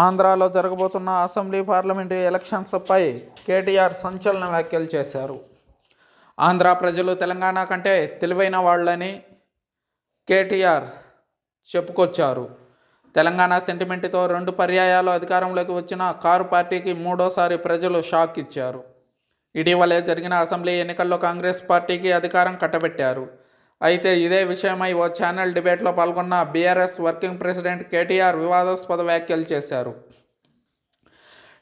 ఆంధ్రాలో జరగబోతున్న assembly parliament ఎలక్షన్స్పై KTR సంచలన వ్యాఖ్యలు చేశారు. ఆంధ్ర ప్రజలు తెలంగాణ కంటే తెలివైన వాళ్ళని కేటీఆర్ చెప్పుకొచ్చారు. తెలంగాణ సెంటిమెంట్తో 2 పర్యాయాలు అధికారంలోకి వచ్చిన కారు పార్టీకి మూడోసారి ప్రజలు షాక్ ఇచ్చారు. ఇటీవలే జరిగిన అసెంబ్లీ ఎన్నికల్లో కాంగ్రెస్ పార్టీకి అధికారం కట్టబెట్టారు. అయితే ఇదే విషయమై ఓ ఛానల్ డిబేట్లో పాల్గొన్న బీఆర్ఎస్ వర్కింగ్ ప్రెసిడెంట్ కేటీఆర్ వివాదాస్పద వ్యాఖ్యలు చేశారు.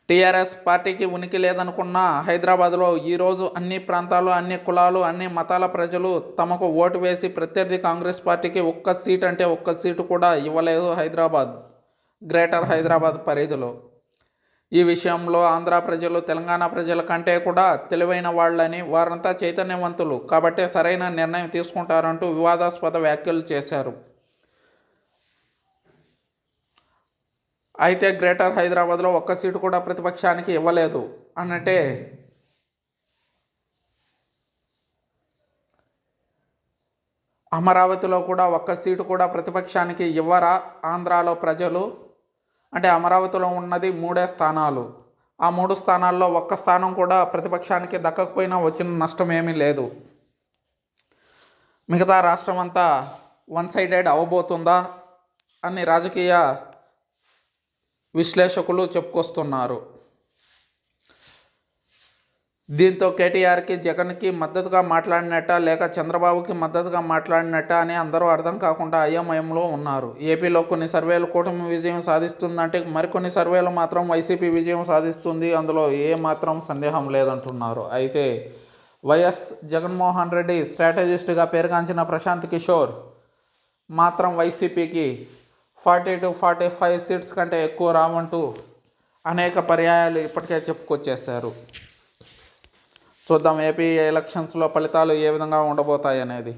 టీఆర్ఎస్ పార్టీకి ఉనికి లేదనుకున్న హైదరాబాద్లో ఈరోజు అన్ని ప్రాంతాలు, అన్ని కులాలు, అన్ని మతాల ప్రజలు తమకు ఓటు వేసి ప్రత్యర్థి కాంగ్రెస్ పార్టీకి ఒక్క సీట్ అంటే ఒక్క సీటు కూడా ఇవ్వలేదు. గ్రేటర్ హైదరాబాద్ పరిధిలో ఈ విషయంలో ఆంధ్ర ప్రజలు తెలంగాణ ప్రజల కంటే కూడా తెలివైన వాళ్ళని, వారంతా చైతన్యవంతులు కాబట్టే సరైన నిర్ణయం తీసుకుంటారంటూ వివాదాస్పద వ్యాఖ్యలు చేశారు. అయితే గ్రేటర్ హైదరాబాద్లో ఒక్క సీటు కూడా ప్రతిపక్షానికి ఇవ్వలేదు అనంటే అమరావతిలో కూడా ఒక్క సీటు కూడా ప్రతిపక్షానికి ఇవ్వరా ఆంధ్రాలో ప్రజలు? అంటే అమరావతిలో ఉన్నది 3 స్థానాలు. ఆ 3 స్థానాల్లో ఒక్క స్థానం కూడా ప్రతిపక్షానికి దక్కకపోయినా వచ్చిన నష్టం ఏమీ లేదు. మిగతా రాష్ట్రం అంతా వన్ సైడెడ్ అవ్వబోతుందా అని రాజకీయ విశ్లేషకులు చెప్పుకొస్తున్నారు. దీంతో కేటీఆర్కి, జగన్కి మద్దతుగా మాట్లాడినట్ట లేక చంద్రబాబుకి మద్దతుగా మాట్లాడినట్ట అని అందరూ అర్థం కాకుండా అయోమయంలో ఉన్నారు. ఏపీలో కొన్ని సర్వేలు కూటమి విజయం సాధిస్తుందంటే మరికొన్ని సర్వేలు మాత్రం వైసీపీ విజయం సాధిస్తుంది, అందులో ఏ మాత్రం సందేహం లేదంటున్నారు. అయితే వైఎస్ జగన్మోహన్ రెడ్డి స్ట్రాటజిస్ట్గా పేరుగాంచిన ప్రశాంత్ కిషోర్ మాత్రం వైసీపీకి 40 to 45 సీట్స్ కంటే ఎక్కువ రావంటూ అనేక పర్యాయాలు ఇప్పటికే చెప్పుకొచ్చేశారు. చూద్దాం ఏపీ ఎలక్షన్స్లో ఫలితాలు ఏ విధంగా ఉండబోతాయి అనేది.